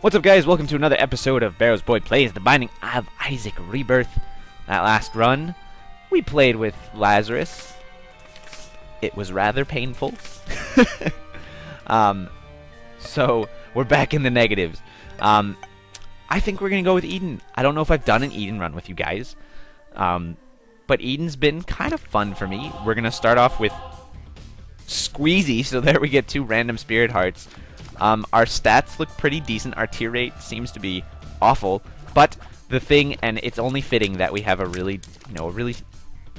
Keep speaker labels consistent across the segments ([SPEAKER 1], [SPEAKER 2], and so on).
[SPEAKER 1] What's up, guys? Welcome to another episode of BarrowsBOY Plays The Binding of Isaac Rebirth. That last run, we played with Lazarus. It was rather painful. So, we're back in the negatives. I think we're going to go with Eden. I don't know if I've done an Eden run with you guys. But Eden's been kind of fun for me. We're going to start off with Squeezy, so there we get 2 random spirit hearts. Our stats look pretty decent. Our tier rate seems to be awful, but the thing, and it's only fitting that we have a really, a really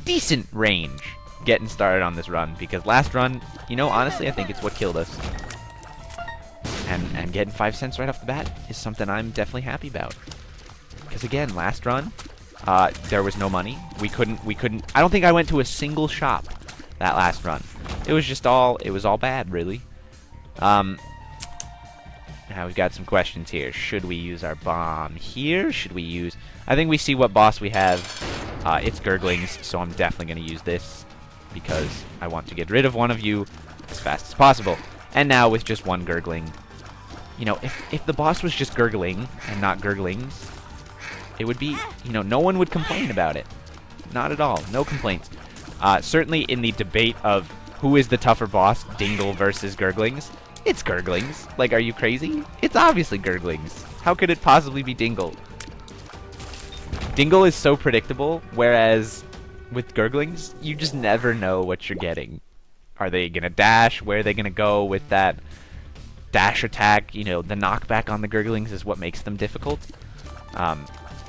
[SPEAKER 1] decent range getting started on this run, because last run, honestly, I think it's what killed us. And getting 5 cents right off the bat is something I'm definitely happy about. Because again, last run, there was no money. We couldn't, I don't think I went to a single shop that last run. It was all bad, really. Now we've got some questions here. Should we use our bomb here? Should we use... I think we see what boss we have. It's Gurglings, so I'm definitely going to use this because I want to get rid of one of you as fast as possible. And now with just one Gurgling, if the boss was just Gurgling and not Gurglings, it would be, no one would complain about it. Not at all. No complaints. Certainly in the debate of who is the tougher boss, Dingle versus Gurglings, it's Gurglings. Like, are you crazy? It's obviously Gurglings. How could it possibly be Dingle? Dingle is so predictable, whereas with Gurglings, you just never know what you're getting. Are they gonna dash? Where are they gonna go with that dash attack? The knockback on the Gurglings is what makes them difficult.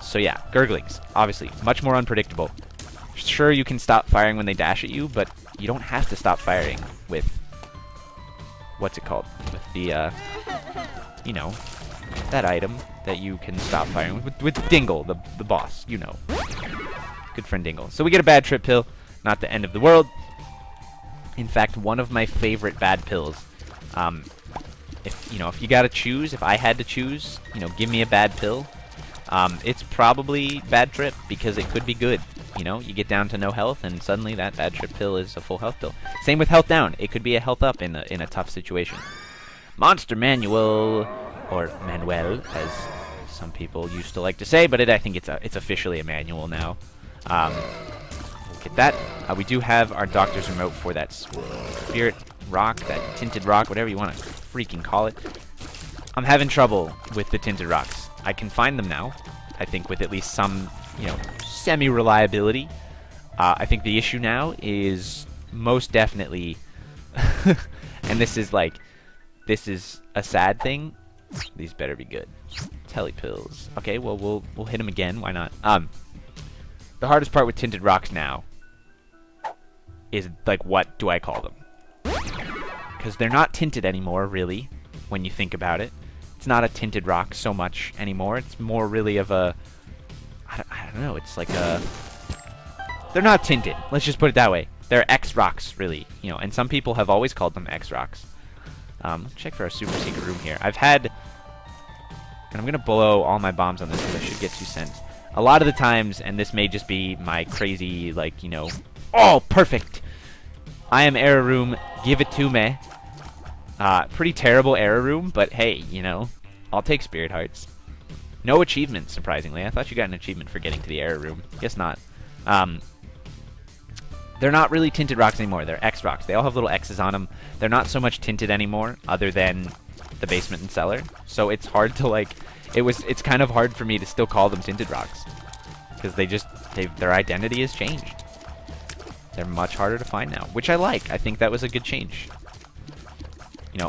[SPEAKER 1] So yeah, Gurglings, obviously, much more unpredictable. Sure, you can stop firing when they dash at you, but you don't have to stop firing with... what's it called? With the, that item that you can stop firing with Dingle, the boss, Good friend Dingle. So we get a bad trip pill, not the end of the world. In fact, one of my favorite bad pills. If you gotta choose, if I had to choose, give me a bad pill, it's probably bad trip, because it could be good. You get down to no health, and suddenly that bad trip pill is a full health pill. Same with health down. It could be a health up in a tough situation. Monster Manual, or Manuel, as some people used to like to say, but I think it's officially a manual now. We'll get that. We do have our doctor's remote for that spirit rock, that tinted rock, whatever you want to freaking call it. I'm having trouble with the tinted rocks. I can find them now, I think, with at least some, semi-reliability. I think the issue now is most definitely, and this is a sad thing. These better be good. Telly pills. Okay, well we'll hit them again. Why not? The hardest part with tinted rocks now is, like, what do I call them? Because they're not tinted anymore, really, when you think about it. It's not a tinted rock so much anymore. It's more really of a... I don't know. It's like a... They're not tinted. Let's just put it that way. They're X rocks, really. And some people have always called them X rocks. Check for our super secret room here. I've had... And I'm going to blow all my bombs on this because I should get 2 cents. A lot of the times, and this may just be my crazy, oh, perfect! I am error room. Give it to me. Pretty terrible error room, but hey, I'll take spirit hearts. No achievement, surprisingly. I thought you got an achievement for getting to the error room. Guess not. They're not really tinted rocks anymore. They're X rocks. They all have little X's on them. They're not so much tinted anymore, other than the basement and cellar. So it's hard to, it's kind of hard for me to still call them tinted rocks, because their identity has changed. They're much harder to find now, which I like. I think that was a good change.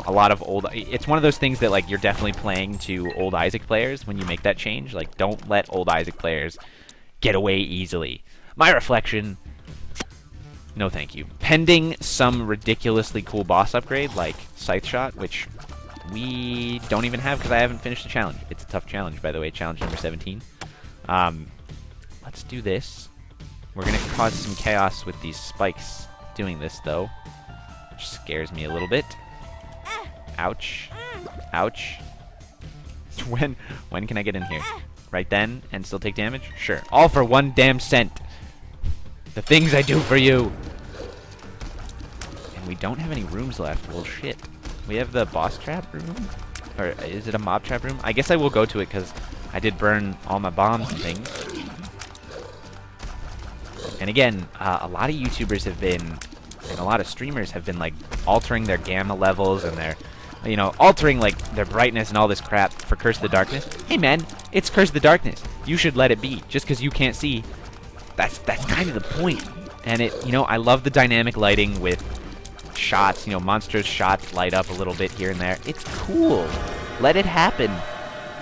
[SPEAKER 1] A lot of old... It's one of those things that, you're definitely playing to old Isaac players when you make that change. Don't let old Isaac players get away easily. My reflection... No thank you. Pending some ridiculously cool boss upgrade, like Scythe Shot, which we don't even have because I haven't finished the challenge. It's a tough challenge, by the way. Challenge number 17. Let's do this. We're going to cause some chaos with these spikes doing this, though. Which scares me a little bit. Ouch. Ouch. When can I get in here? Right then and still take damage? Sure. All for 1 damn cent. The things I do for you. And we don't have any rooms left. Well, shit. We have the boss trap room. Or is it a mob trap room? I guess I will go to it because I did burn all my bombs and things. And again, a lot of YouTubers have been, and a lot of streamers have been like altering their gamma levels and their, you know, altering like their brightness and all this crap for Curse of the Darkness. Hey man, it's Curse of the Darkness. You should let it be. Just because you can't see, that's kind of the point. And it, you know, I love the dynamic lighting with shots. You know, monsters' shots light up a little bit here and there. It's cool. Let it happen.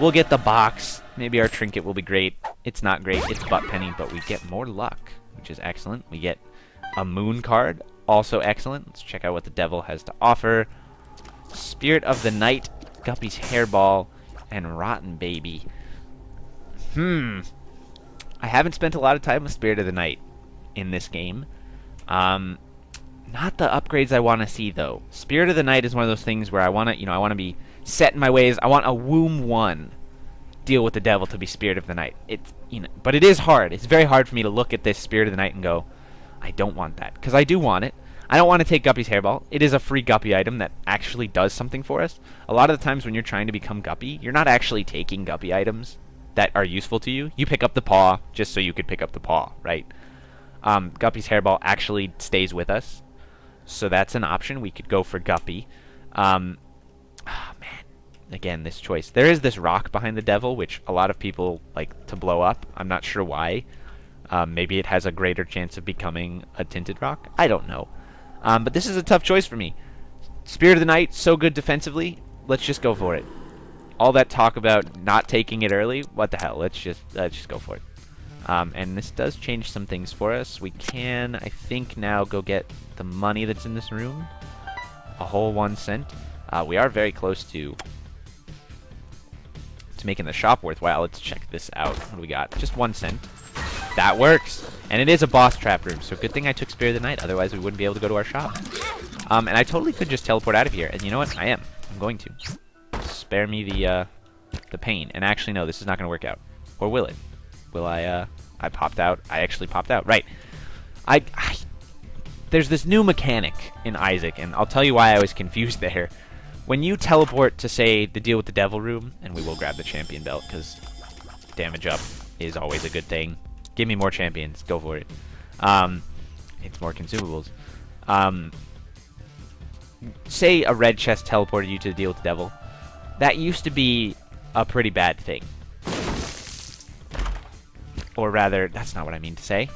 [SPEAKER 1] We'll get the box. Maybe our trinket will be great. It's not great. It's butt penny, but we get more luck, which is excellent. We get a moon card, also excellent. Let's check out what the devil has to offer. Spirit of the Night, Guppy's Hairball, and Rotten Baby. I haven't spent a lot of time with Spirit of the Night in this game. Not the upgrades I want to see, though. Spirit of the Night is one of those things where I want to, you know, I want to be set in my ways. I want a Womb 1 deal with the devil to be Spirit of the Night. It's, you know, but it is hard. It's very hard for me to look at this Spirit of the Night and go, I don't want that. Because I do want it. I don't want to take Guppy's Hairball. It is a free Guppy item that actually does something for us. A lot of the times when you're trying to become Guppy, you're not actually taking Guppy items that are useful to you. You pick up the paw just so you could pick up the paw, right? Guppy's Hairball actually stays with us. So that's an option. We could go for Guppy. Oh, man. Again, this choice. There is this rock behind the devil, which a lot of people like to blow up. I'm not sure why. Maybe it has a greater chance of becoming a tinted rock. I don't know. But this is a tough choice for me. Spirit of the Night, so good defensively. Let's just go for it. All that talk about not taking it early, what the hell? Let's just go for it. And this does change some things for us. We can, I think, now go get the money that's in this room. A whole 1 cent. We are very close to making the shop worthwhile. Let's check this out. What do we got? Just 1 cent. That works. And it is a boss trap room, so good thing I took Spirit of the Night, otherwise we wouldn't be able to go to our shop. And I totally could just teleport out of here, and you know what? I am. I'm going to. Spare me the pain. And actually, no, this is not going to work out. Or will it? Will I popped out. I actually popped out. Right. There's this new mechanic in Isaac, and I'll tell you why I was confused there. When you teleport to, say, the deal with the devil room, and we will grab the champion belt, because damage up is always a good thing. Give me more champions. Go for it. It's more consumables. Say a red chest teleported you to the deal with the devil. That used to be a pretty bad thing. Or rather, that's not what I mean to say.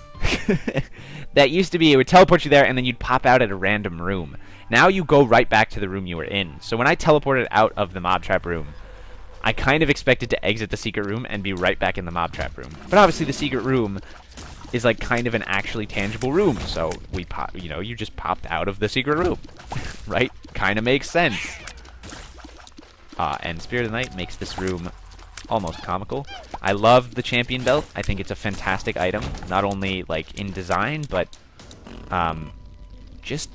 [SPEAKER 1] That used to be, it would teleport you there, and then you'd pop out at a random room. Now you go right back to the room you were in. So when I teleported out of the mob trap room, I kind of expected to exit the secret room and be right back in the mob trap room. But obviously the secret room is like kind of an actually tangible room. So we you know, you just popped out of the secret room. Right? Kind of makes sense. And Spirit of the Night makes this room almost comical. I love the champion belt. I think it's a fantastic item. Not only like in design, but just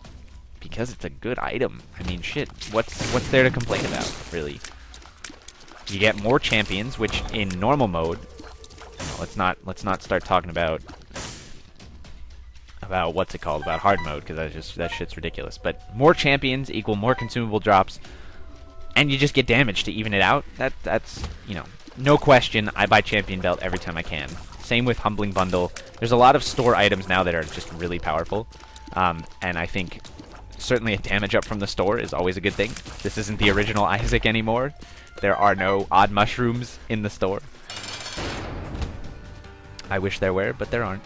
[SPEAKER 1] because it's a good item. I mean, shit, what's there to complain about, really? You get more champions, which in normal mode, you know, let's not start talking about what's it called, about hard mode, because that shit's ridiculous. But more champions equal more consumable drops, and you just get damage to even it out. That's you know, no question. I buy champion belt every time I can. Same with humbling bundle. There's a lot of store items now that are just really powerful, and I think certainly a damage up from the store is always a good thing. This isn't the original Isaac anymore. There are no odd mushrooms in the store. I wish there were, but there aren't.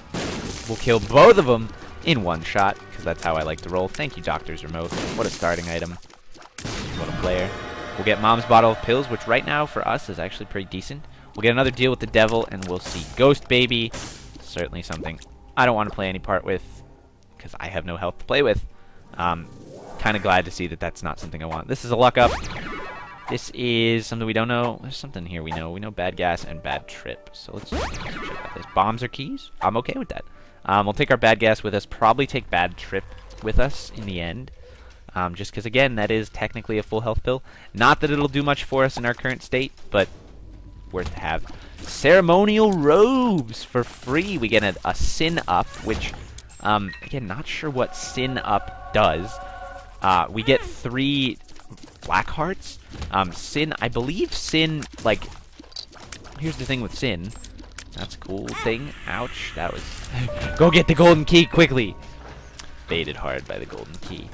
[SPEAKER 1] We'll kill both of them in one shot, because that's how I like to roll. Thank you, Doctor's Remote. What a starting item. What a player. We'll get Mom's Bottle of Pills, which right now for us is actually pretty decent. We'll get another deal with the devil, and we'll see Ghost Baby. Certainly something I don't want to play any part with, because I have no health to play with. Kind of glad to see that that's not something I want. This is a luck up. This is something we don't know. There's something here we know. We know bad gas and bad trip. So let's check out this. Bombs or keys? I'm okay with that. We'll take our bad gas with us. Probably take bad trip with us in the end. Just because, again, that is technically a full health pill. Not that it'll do much for us in our current state, but worth to have. Ceremonial robes for free. We get a sin up, which, again, not sure what sin up does. We get 3 black hearts. Sin, I believe Sin, like, here's the thing with Sin. That's a cool thing. Ouch, that was... Go get the golden key, quickly! Baited hard by the golden key.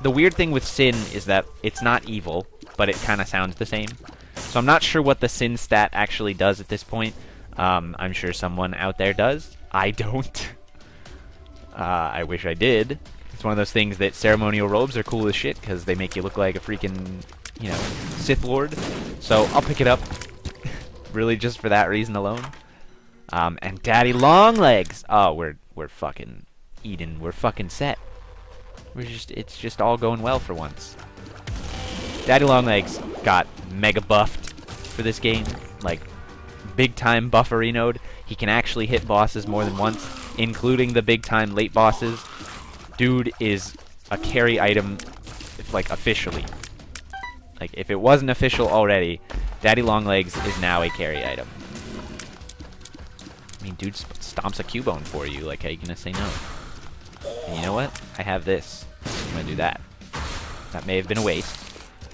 [SPEAKER 1] The weird thing with Sin is that it's not evil, but it kind of sounds the same. So I'm not sure what the Sin stat actually does at this point. I'm sure someone out there does. I don't. I wish I did. It's one of those things that ceremonial robes are cool as shit because they make you look like a freaking, you know, Sith Lord. So I'll pick it up, really just for that reason alone. And Daddy Longlegs. Oh, we're fucking eating. We're fucking set. It's just all going well for once. Daddy Longlegs got mega buffed for this game, like big time bufferinoed. He can actually hit bosses more than once, including the big time late bosses. Dude is a carry item, if, like, officially. Like, if it wasn't official already, Daddy Longlegs is now a carry item. I mean, dude stomps a Cubone for you. Like, how you gonna say no? And you know what? I have this. I'm gonna do that. That may have been a waste,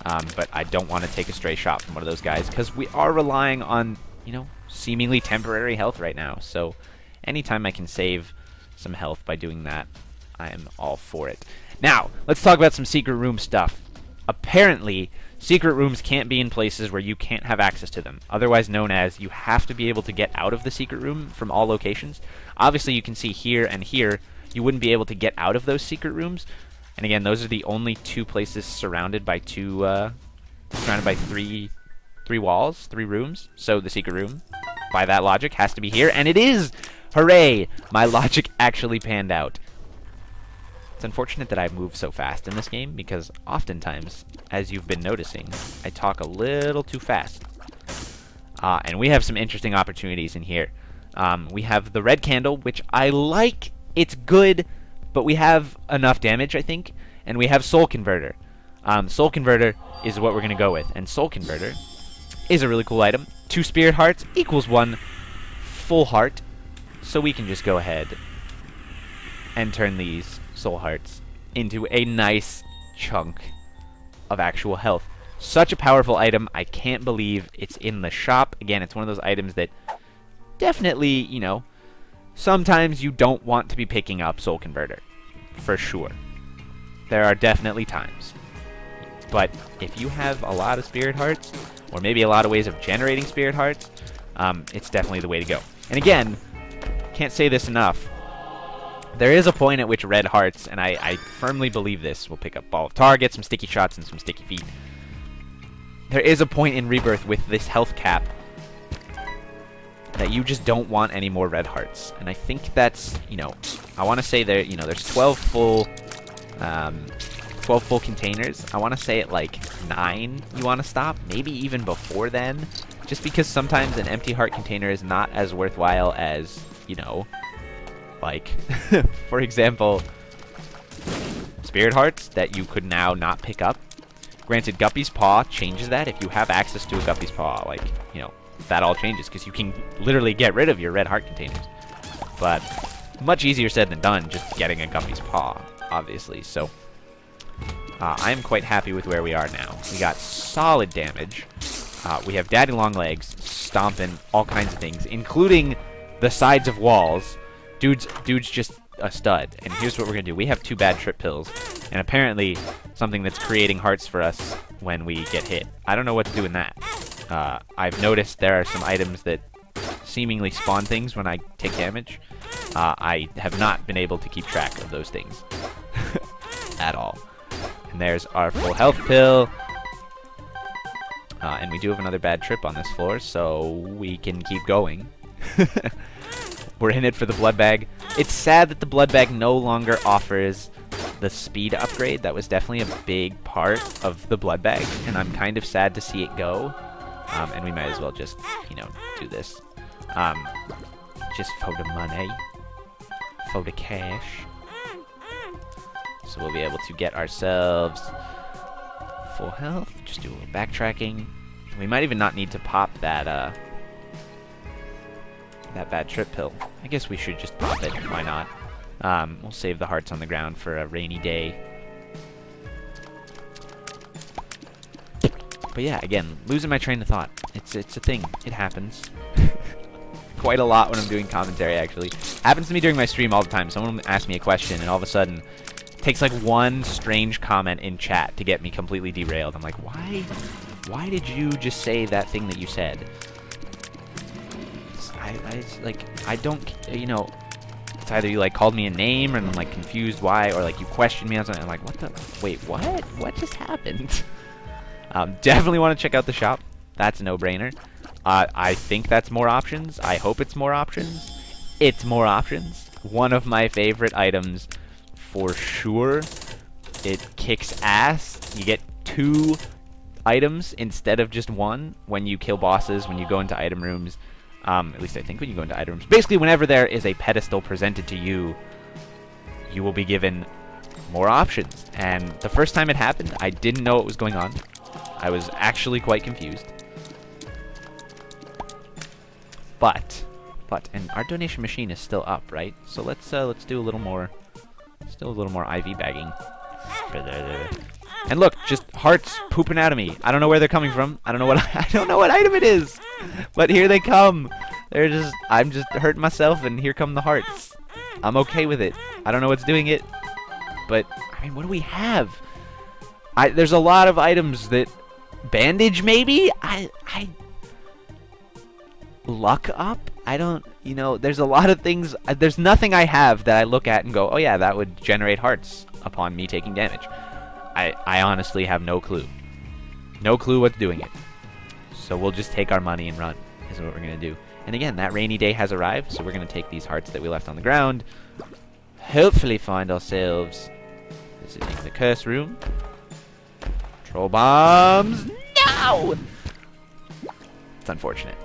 [SPEAKER 1] but I don't want to take a stray shot from one of those guys because we are relying on, you know, seemingly temporary health right now. So anytime I can save some health by doing that, I am all for it. Now, let's talk about some secret room stuff. Apparently, secret rooms can't be in places where you can't have access to them, otherwise known as you have to be able to get out of the secret room from all locations. Obviously, you can see here and here, you wouldn't be able to get out of those secret rooms. And again, those are the only two places surrounded by three walls, 3 rooms. So the secret room, by that logic, has to be here, and it is! Hooray! My logic actually panned out. It's unfortunate that I move so fast in this game, because oftentimes, as you've been noticing, I talk a little too fast. And we have some interesting opportunities in here. We have the red candle, which I like. It's good, but we have enough damage, I think. And we have Soul Converter. Soul Converter is what we're going to go with. And Soul Converter is a really cool item. 2 Spirit Hearts equals 1 full heart. So we can just go ahead and turn these Soul Hearts into a nice chunk of actual health. Such a powerful item. I can't believe it's in the shop. Again, it's one of those items that definitely, you know, sometimes you don't want to be picking up Soul Converter. For sure. There are definitely times. But if you have a lot of Spirit Hearts, or maybe a lot of ways of generating Spirit Hearts, it's definitely the way to go. And again, can't say this enough, there is a point at which red hearts, and I firmly believe this, will pick up Ball of Target, some sticky shots, and some sticky feet. There is a point in Rebirth with this health cap that you just don't want any more red hearts. And I think that's, you know, I want to say there, you know, there's 12 full containers. I want to say at like 9 you want to stop, maybe even before then, just because sometimes an empty heart container is not as worthwhile as, you know, like, for example, Spirit Hearts that you could now not pick up. Granted, Guppy's Paw changes that. If you have access to a Guppy's Paw, like, you know, that all changes because you can literally get rid of your red heart containers. But much easier said than done just getting a Guppy's Paw, obviously. So I am quite happy with where we are now. We got solid damage. We have Daddy Longlegs stomping all kinds of things, including the sides of walls. Dude's just a stud. And here's what we're going to do. We have 2 bad trip pills, and apparently something that's creating hearts for us when we get hit. I don't know what to do in that. I've noticed there are some items that seemingly spawn things when I take damage. I have not been able to keep track of those things at all. And there's our full health pill. And we do have another bad trip on this floor, so we can keep going. We're in it for the blood bag. It's sad that the blood bag no longer offers the speed upgrade. That was definitely a big part of the blood bag, and I'm kind of sad to see it go. And we might as well just, you know, do this. Just for the money. For the cash. So we'll be able to get ourselves full health. Just do a little backtracking. We might even not need to pop that, that bad trip pill. I guess we should just pop it. Why not? We'll save the hearts on the ground for a rainy day. But yeah, again, losing my train of thought. It's a thing. It happens. Quite a lot when I'm doing commentary, actually. Happens to me during my stream all the time. Someone will ask me a question, and all of a sudden, it takes like one strange comment in chat to get me completely derailed. I'm like, why? Why did you just say that thing that you said? It's like, I don't, you know, it's either you like called me a name and I'm like confused why, or like you questioned me on something. I'm like, what the, wait, what? What just happened? Definitely want to check out the shop. That's a no-brainer. I think that's more options. I hope it's more options. It's more options. One of my favorite items for sure. It kicks ass. You get 2 items instead of just 1 when you kill bosses, when you go into item rooms. At least I think when you go into item rooms. Basically, whenever there is a pedestal presented to you, you will be given more options. And the first time it happened, I didn't know what was going on. I was actually quite confused. But, and our donation machine is still up, right? So let's do a little more, still a little more IV bagging. And look, just hearts pooping out of me. I don't know where they're coming from. I don't know what item it is. But here they come. I'm just hurting myself, and here come the hearts. I'm okay with it. I don't know what's doing it. But, I mean, what do we have? There's a lot of items that... Bandage, maybe? Luck up? I don't... You know, there's a lot of things... There's nothing I have that I look at and go, oh yeah, that would generate hearts upon me taking damage. I honestly have no clue. No clue what's doing it. So we'll just take our money and run, is what we're going to do. And again, that rainy day has arrived, so we're going to take these hearts that we left on the ground. Hopefully find ourselves visiting the curse room. Troll bombs! No! It's unfortunate.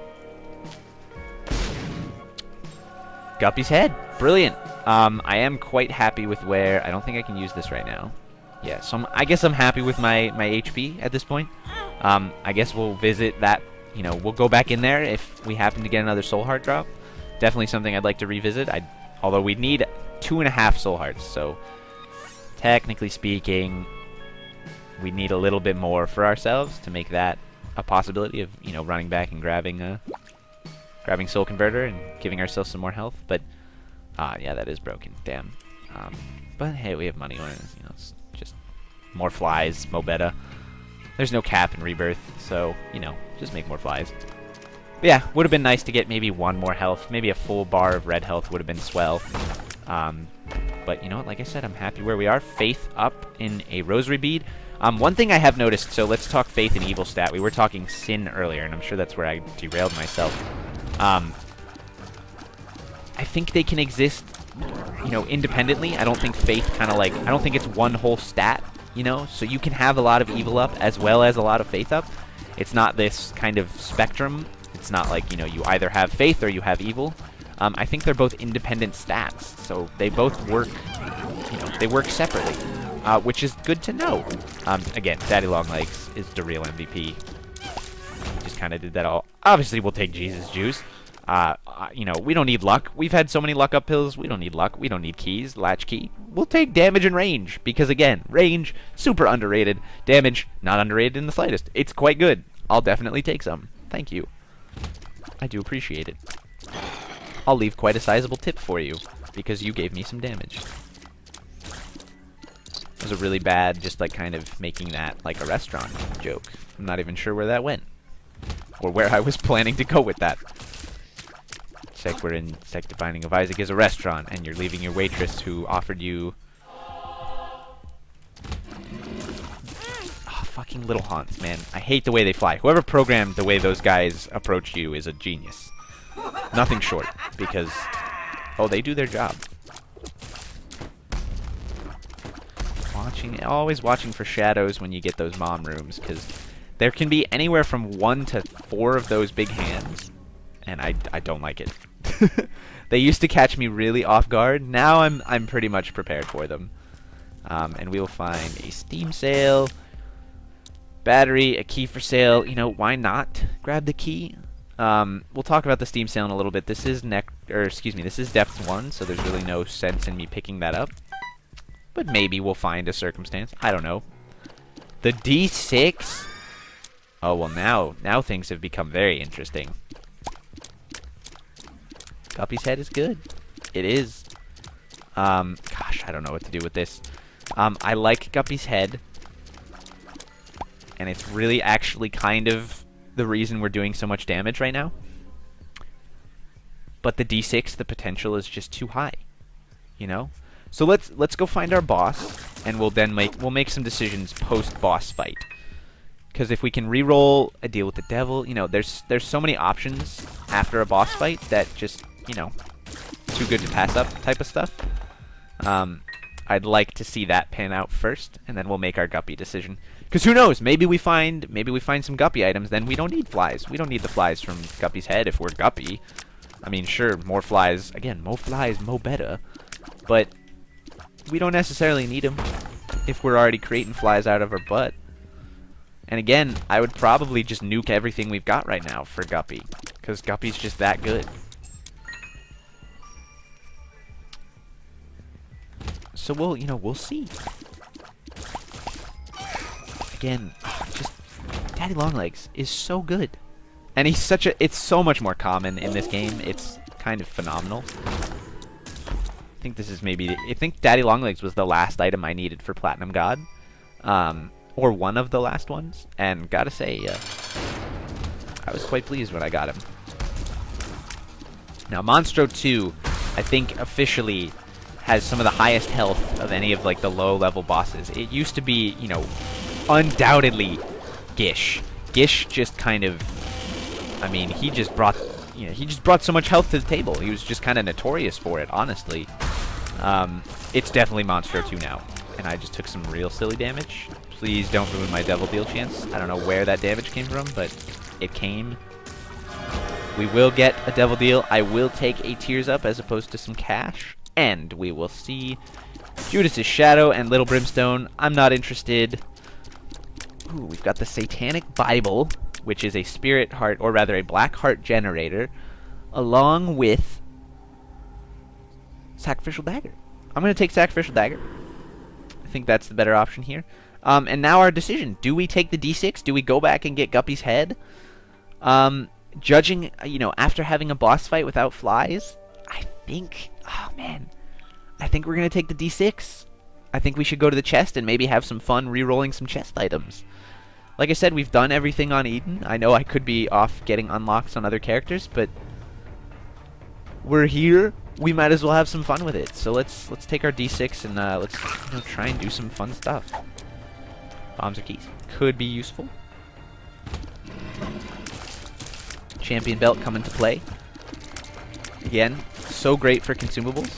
[SPEAKER 1] Guppy's head. Brilliant. I am quite happy with where... I don't think I can use this right now. Yeah, so I guess I'm happy with my HP at this point. I guess we'll visit that, you know, we'll go back in there if we happen to get another soul heart drop. Definitely something I'd like to revisit. Although we'd need 2.5 soul hearts, so technically speaking, we need a little bit more for ourselves to make that a possibility of, you know, running back and grabbing soul converter and giving ourselves some more health. But yeah, that is broken. Damn. But hey, we have money on it. You know, it's just more flies, mo better. There's no cap in Rebirth, so, you know, just make more flies. But yeah, would have been nice to get maybe 1 more health. Maybe a full bar of red health would have been swell. But you know what, like I said, I'm happy where we are. Faith up in a rosary bead. One thing I have noticed, so let's talk faith and evil stat. We were talking sin earlier, and I'm sure that's where I derailed myself. I think they can exist, you know, independently. I don't think faith kind of like, I don't think it's one whole stat, you know? So you can have a lot of evil up as well as a lot of faith up. It's not this kind of spectrum. It's not like, you know, you either have faith or you have evil. I think they're both independent stats, so they both work, you know, they work separately, which is good to know. Again, Daddy Longlegs is the real MVP. Just kind of did that all. Obviously, we'll take Jesus Juice. You know, we don't need luck. We've had so many luck up pills. We don't need luck. We don't need keys, latch key. We'll take damage and range, because again, range, super underrated. Damage, not underrated in the slightest. It's quite good. I'll definitely take some. Thank you. I do appreciate it. I'll leave quite a sizable tip for you, because you gave me some damage. It was a really bad, just like kind of making that like a restaurant joke. I'm not even sure where that went, or where I was planning to go with that. It's like we're in Sect Binding of Isaac is a restaurant, and you're leaving your waitress who offered you... Oh, fucking little haunts, man. I hate the way they fly. Whoever programmed the way those guys approach you is a genius. Nothing short, because... Oh, they do their job. Always watching for shadows when you get those mom rooms, because there can be anywhere from 1 to 4 of those big hands, and I don't like it. They used to catch me really off guard. Now I'm pretty much prepared for them. And we will find a Steam sale, battery, a key for sale. You know, why not grab the key? We'll talk about the Steam sale in a little bit. This is this is Depth 1, so there's really no sense in me picking that up. But maybe we'll find a circumstance. I don't know. The D6? Oh, well, now things have become very interesting. Guppy's head is good. It is. Gosh, I don't know what to do with this. I like Guppy's head. And it's really actually kind of the reason we're doing so much damage right now. But the D6, the potential is just too high. You know? So let's go find our boss, and we'll make some decisions post-boss fight. Because if we can re-roll a deal with the devil, you know, there's so many options after a boss fight that just, you know, too good to pass up type of stuff. I'd like to see that pan out first, and then we'll make our Guppy decision. Because who knows? Maybe we find some Guppy items. Then we don't need flies. We don't need the flies from Guppy's head if we're Guppy. I mean, sure, more flies. Again, more flies, more better. But we don't necessarily need them if we're already creating flies out of our butt. And again, I would probably just nuke everything we've got right now for Guppy, because Guppy's just that good. So we'll see. Again, just Daddy Longlegs is so good. And he's it's so much more common in this game. It's kind of phenomenal. I think this is I think Daddy Longlegs was the last item I needed for Platinum God. Or one of the last ones. And gotta say, I was quite pleased when I got him. Now, Monstro 2, I think officially has some of the highest health of any of like the low-level bosses. It used to be, you know, undoubtedly Gish. Gish just kind of, I mean, he just brought so much health to the table. He was just kind of notorious for it, honestly. It's definitely Monstro 2 now, and I just took some real silly damage. Please don't ruin my Devil Deal chance. I don't know where that damage came from, but it came. We will get a Devil Deal. I will take a Tears Up as opposed to some cash. And we will see Judas's Shadow and Little Brimstone. I'm not interested. Ooh, we've got the Satanic Bible, which is a spirit heart, or rather a black heart generator, along with Sacrificial Dagger. I'm going to take Sacrificial Dagger. I think that's the better option here. And now our decision. Do we take the D6? Do we go back and get Guppy's head? Judging, you know, after having a boss fight without flies, I think, oh man, I think we're going to take the D6. I think we should go to the chest and maybe have some fun re-rolling some chest items. Like I said, we've done everything on Eden. I know I could be off getting unlocks on other characters, but we're here. We might as well have some fun with it. So let's take our D6 and let's try and do some fun stuff. Bombs or keys could be useful. Champion belt come into play. Again, so great for consumables.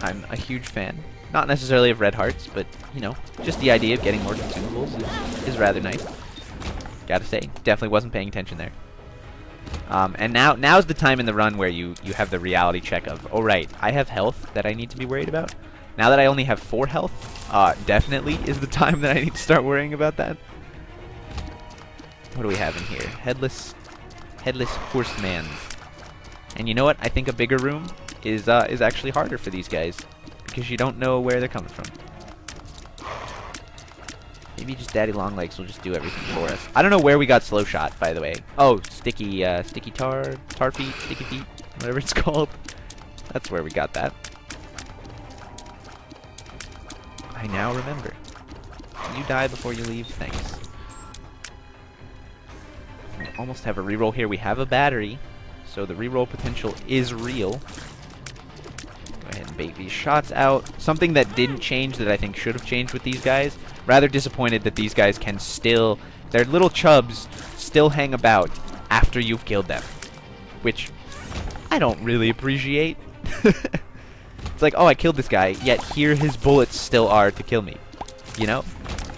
[SPEAKER 1] I'm a huge fan. Not necessarily of red hearts, but, you know, just the idea of getting more consumables is rather nice. Gotta say, definitely wasn't paying attention there. And now's the time in the run where you have the reality check of, oh right, I have health that I need to be worried about. Now that I only have 4 health, definitely is the time that I need to start worrying about that. What do we have in here? Headless Horsemans. And you know what? I think a bigger room is actually harder for these guys, because you don't know where they're coming from. Maybe just Daddy Longlegs will just do everything for us. I don't know where we got Slow Shot, by the way. Oh, sticky tar feet, sticky feet, whatever it's called. That's where we got that. I now remember. You die before you leave. Thanks. We almost have a reroll here. We have a battery, so the reroll potential is real. Go ahead and bait these shots out. Something that didn't change that I think should have changed with these guys. Rather disappointed that these guys can still, their little chubs still hang about after you've killed them, which I don't really appreciate. It's like, oh, I killed this guy, yet here his bullets still are to kill me. You know?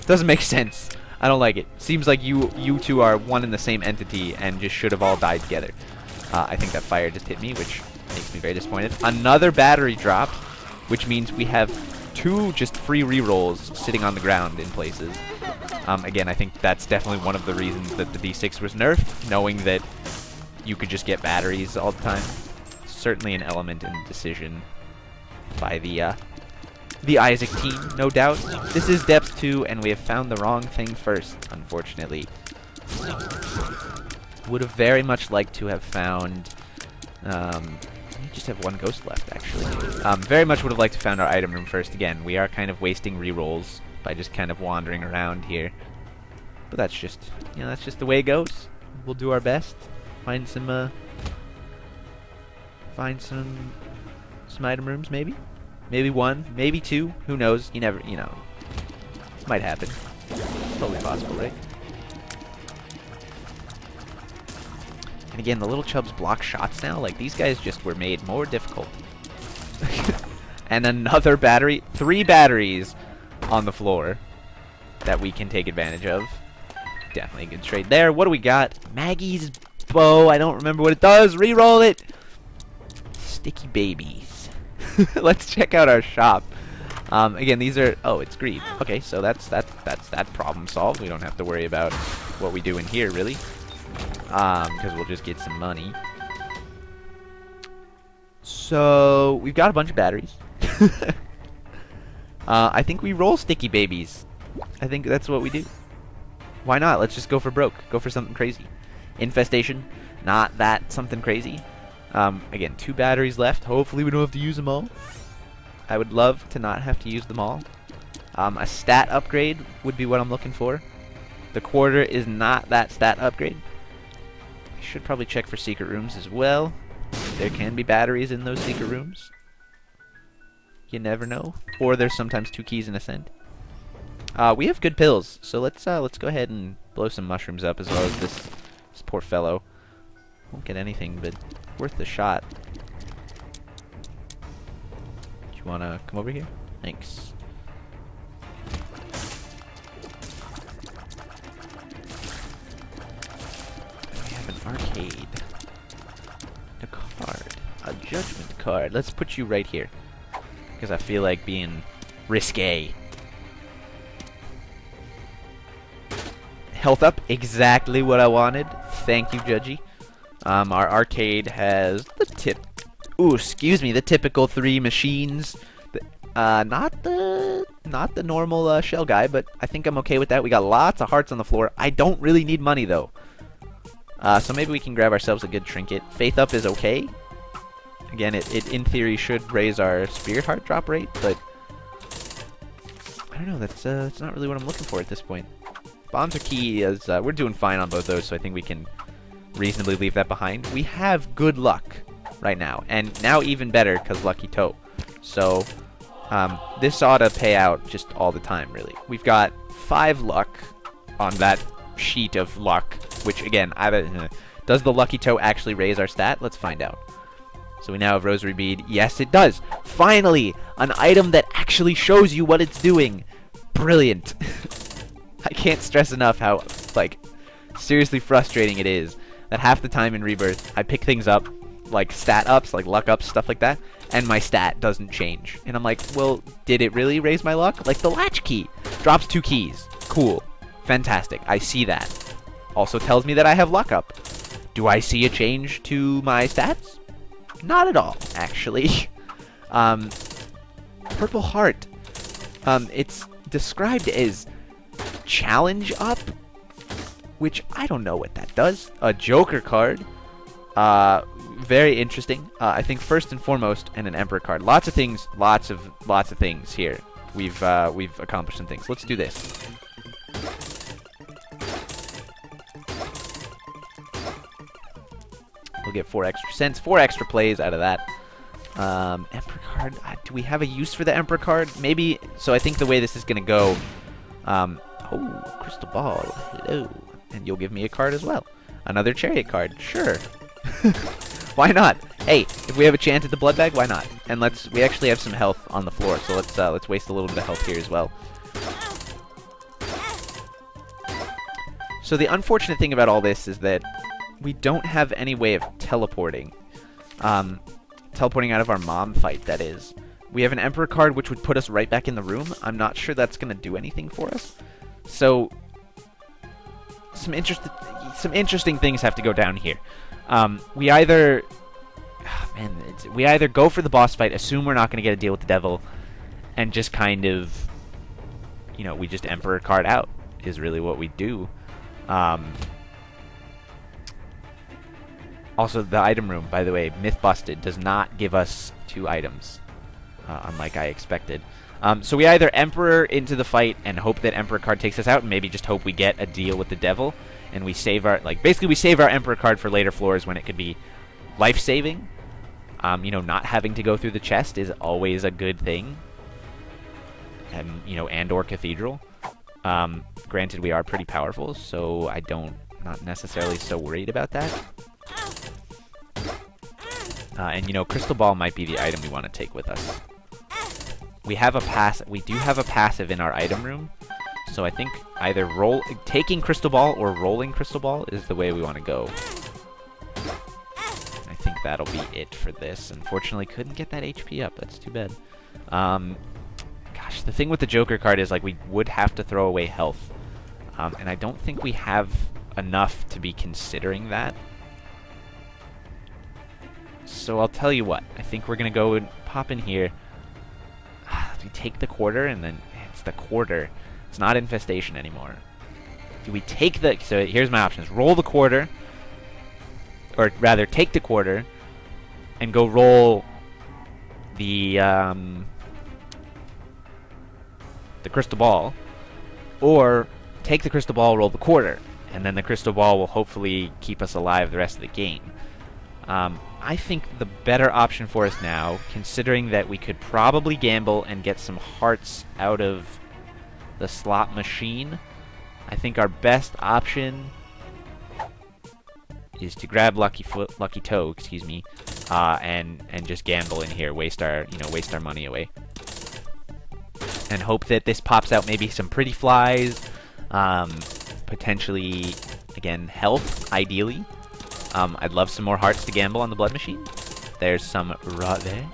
[SPEAKER 1] Doesn't make sense. I don't like it. Seems like you two are one and the same entity and just should have all died together. I think that fire just hit me, which makes me very disappointed. Another battery dropped, which means we have 2 just free rerolls sitting on the ground in places. Again, I think that's definitely one of the reasons that the D6 was nerfed, knowing that you could just get batteries all the time. Certainly an element in the decision by the Isaac team, no doubt. This is depth 2, and we have found the wrong thing first, unfortunately. Would have very much liked to have found... we just have one ghost left, actually. Very much would have liked to found our item room first. Again, we are kind of wasting rerolls by just kind of wandering around here. But that's just, you know, that's just the way it goes. We'll do our best. Find some item rooms, maybe? Maybe one, maybe two. Who knows? You never, you know. Might happen. Totally possible, right? And again, the little chubs block shots now. Like, these guys just were made more difficult. And another battery. 3 batteries on the floor that we can take advantage of. Definitely a good trade there. What do we got? Maggie's bow. I don't remember what it does. Reroll it. Sticky babies. Let's check out our shop. Again, these are... Oh, it's greed. Okay, so that's that problem solved. We don't have to worry about what we do in here, really. Because we'll just get some money. So, we've got a bunch of batteries. I think we roll sticky babies. I think that's what we do. Why not? Let's just go for broke. Go for something crazy. Infestation. Not that something crazy. Again, 2 batteries left. Hopefully we don't have to use them all. I would love to not have to use them all. A stat upgrade would be what I'm looking for. The quarter is not that stat upgrade. I should probably check for secret rooms as well. There can be batteries in those secret rooms. You never know. Or there's sometimes 2 keys in ascent. We have good pills, so let's go ahead and blow some mushrooms up as well as this poor fellow. Won't get anything, but worth the shot. Do you wanna come over here? Thanks. We have an arcade. A card. A judgment card. Let's put you right here. Because I feel like being risque. Health up. Exactly what I wanted. Thank you, Judgy. Our arcade has the the typical 3 machines. Not the normal shell guy, but I think I'm okay with that. We got lots of hearts on the floor. I don't really need money though. So maybe we can grab ourselves a good trinket. Faith up is okay. Again, it in theory should raise our spirit heart drop rate, but I don't know. That's not really what I'm looking for at this point. Bombs are key, as we're doing fine on both those, so I think we can reasonably leave that behind. We have good luck right now, and now even better because Lucky Toe. So this ought to pay out just all the time, really. We've got 5 luck on that sheet of luck, which again, does the Lucky Toe actually raise our stat? Let's find out. So we now have Rosary Bead. Yes, it does. Finally, an item that actually shows you what it's doing. Brilliant. I can't stress enough how, like, seriously frustrating it is that half the time in Rebirth, I pick things up, like stat ups, like luck ups, stuff like that, and my stat doesn't change. And I'm like, well, did it really raise my luck? Like the latch key drops 2 keys. Cool. Fantastic. I see that. Also tells me that I have luck up. Do I see a change to my stats? Not at all, actually. Purple Heart. It's described as challenge up, which I don't know what that does. A Joker card. Very interesting. I think first and foremost, and an Emperor card. Lots of things. Lots of things here. We've accomplished some things. Let's do this. We'll get 4 extra cents, 4 extra plays out of that. Emperor card. Do we have a use for the Emperor card? Maybe. So I think the way this is gonna go. Oh, crystal ball. Hello. And you'll give me a card as well. Another chariot card. Sure. Why not? Hey, if we have a chance at the blood bag, why not? And we actually have some health on the floor, so let's waste a little bit of health here as well. So the unfortunate thing about all this is that we don't have any way of teleporting. Teleporting out of our mom fight, that is. We have an Emperor card which would put us right back in the room. I'm not sure that's going to do anything for us. So some interesting things have to go down here. We either go for the boss fight, assume we're not going to get a deal with the devil, and just kind of, you know, we just Emperor card out is really what we do. Also, the item room, by the way, myth busted, does not give us 2 items, unlike I expected. So we either Emperor into the fight and hope that Emperor card takes us out, and maybe just hope we get a deal with the Devil, and we save our, like, basically we save our Emperor card for later floors when it could be life-saving. You know, not having to go through the chest is always a good thing. And, you know, and/or Cathedral. Granted, we are pretty powerful, so not necessarily so worried about that. And, you know, Crystal Ball might be the item we want to take with us. We have a we do have a passive in our item room, so I think either taking Crystal Ball or rolling Crystal Ball is the way we want to go. I think that'll be it for this. Unfortunately, couldn't get that HP up. That's too bad. Gosh, the thing with the Joker card is, like, we would have to throw away health. And I don't think we have enough to be considering that. So I'll tell you what. I think we're going to go and pop in here. We take the quarter, and then it's the quarter. It's not infestation anymore. Do we take the... So here's my options. Roll the quarter. Or rather, take the quarter. And go roll the crystal ball. Or take the crystal ball, roll the quarter. And then the crystal ball will hopefully keep us alive the rest of the game. I think the better option for us now, considering that we could probably gamble and get some hearts out of the slot machine, I think our best option is to grab Lucky Toe, excuse me, and just gamble in here, waste our money away, and hope that this pops out maybe some pretty flies, potentially again health, ideally. I'd love some more hearts to gamble on the blood machine. There's some right there.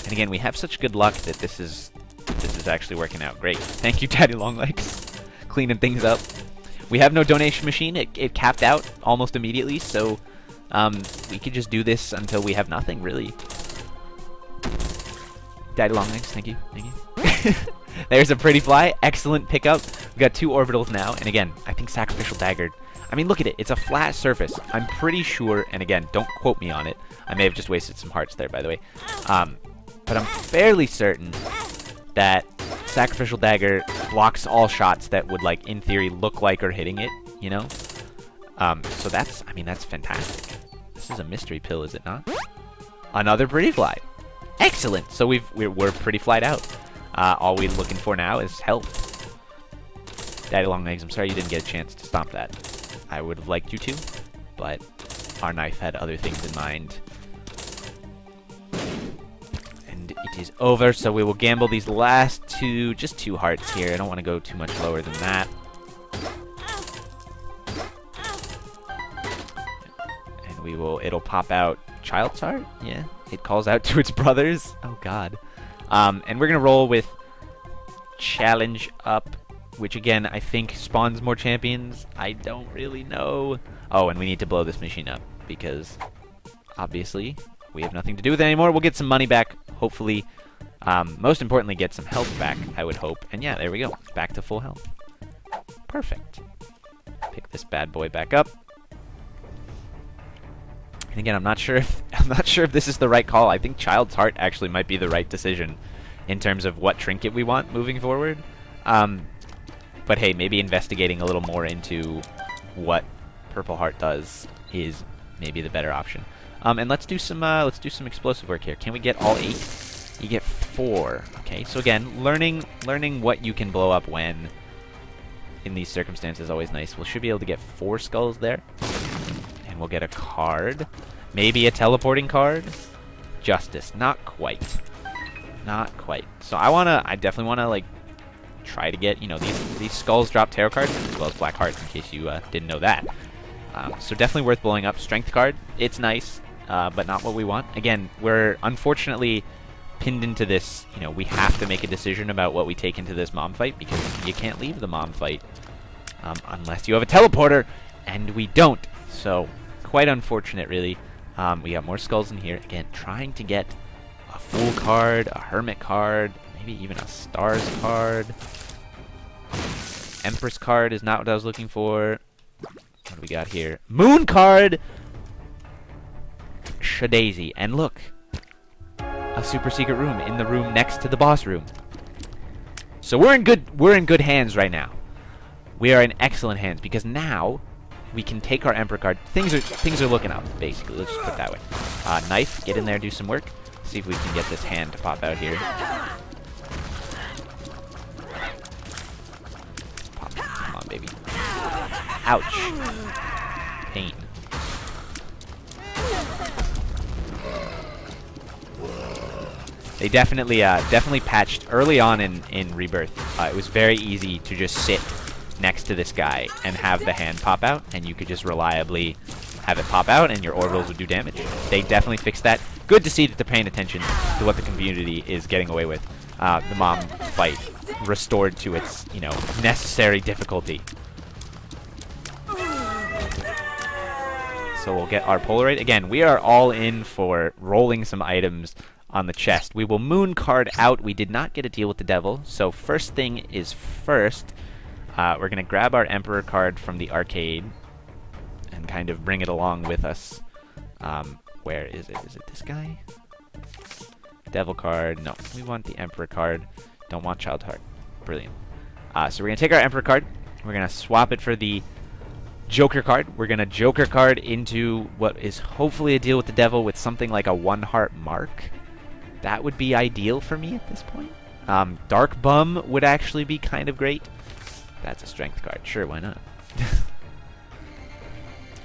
[SPEAKER 1] And again, we have such good luck that this is actually working out great. Thank you, Daddy Longlegs, cleaning things up. We have no donation machine. It capped out almost immediately, so we could just do this until we have nothing, really. Daddy Longlegs, thank you, thank you. There's a pretty fly. Excellent pickup. We've got 2 orbitals now. And again, I think Sacrificial Dagger... I mean, look at it. It's a flat surface. I'm pretty sure... And again, don't quote me on it. I may have just wasted some hearts there, by the way. But I'm fairly certain that Sacrificial Dagger blocks all shots that would, like, in theory, look like are hitting it, you know? So that's... I mean, that's fantastic. This is a mystery pill, is it not? Another pretty fly. Excellent. So we're pretty flied out. All we're looking for now is health. Daddy Longlegs, I'm sorry you didn't get a chance to stomp that. I would have liked you to, but our knife had other things in mind. And it is over, so we will gamble these last just 2 hearts here. I don't want to go too much lower than that. And it'll pop out Child's Heart? Yeah, it calls out to its brothers. Oh god. And we're going to roll with Challenge Up, which again, I think spawns more champions. I don't really know. Oh, and we need to blow this machine up, because obviously we have nothing to do with it anymore. We'll get some money back, hopefully. Most importantly, get some health back, I would hope. And yeah, there we go. Back to full health. Perfect. Pick this bad boy back up. And again, I'm not sure if this is the right call. I think Child's Heart actually might be the right decision in terms of what trinket we want moving forward. But hey, maybe investigating a little more into what Purple Heart does is maybe the better option. And let's do some explosive work here. Can we get all 8? You get 4. Okay, so again, learning what you can blow up when in these circumstances is always nice. We should be able to get 4 skulls there. And we'll get a card. Maybe a teleporting card. Justice. Not quite. Not quite. So I definitely wanna like try to get, you know, these skulls drop tarot cards as well as black hearts, in case you didn't know that. So definitely worth blowing up. Strength card. It's nice, but not what we want. Again, we're unfortunately pinned into this. You know, we have to make a decision about what we take into this mom fight, because you can't leave the mom fight unless you have a teleporter, and we don't. So quite unfortunate, really. We got more skulls in here. Again, trying to get a Fool card, a Hermit card, maybe even a Stars card. Empress card is not what I was looking for. What do we got here? Moon card! Shadaisy. And look. A super secret room in the room next to the boss room. So we're in good hands right now. We are in excellent hands because now we can take our Emperor card. Things are looking up, basically. Let's just put it that way. Knife, get in there, do some work. See if we can get this hand to pop out here. Pop. Come on, baby. Ouch. Pain. They definitely patched early on in Rebirth. It was very easy to just sit next to this guy and have the hand pop out, and you could just reliably have it pop out, and your orbitals would do damage. They definitely fixed that. Good to see that they're paying attention to what the community is getting away with. The mom fight restored to its, necessary difficulty. So we'll get our Polaroid. Again, we are all in for rolling some items on the chest. We will moon card out. We did not get a deal with the devil, so first thing is first. We're going to grab our Emperor card from the arcade and kind of bring it along with us. Where is it? Is it this guy? Devil card. No, we want the Emperor card. Don't want Child Heart. Brilliant. So we're going to take our Emperor card. We're going to swap it for the Joker card. We're going to Joker card into what is hopefully a deal with the devil with something like a 1-heart mark. That would be ideal for me at this point. Dark Bum would actually be kind of great. That's a strength card. Sure, why not?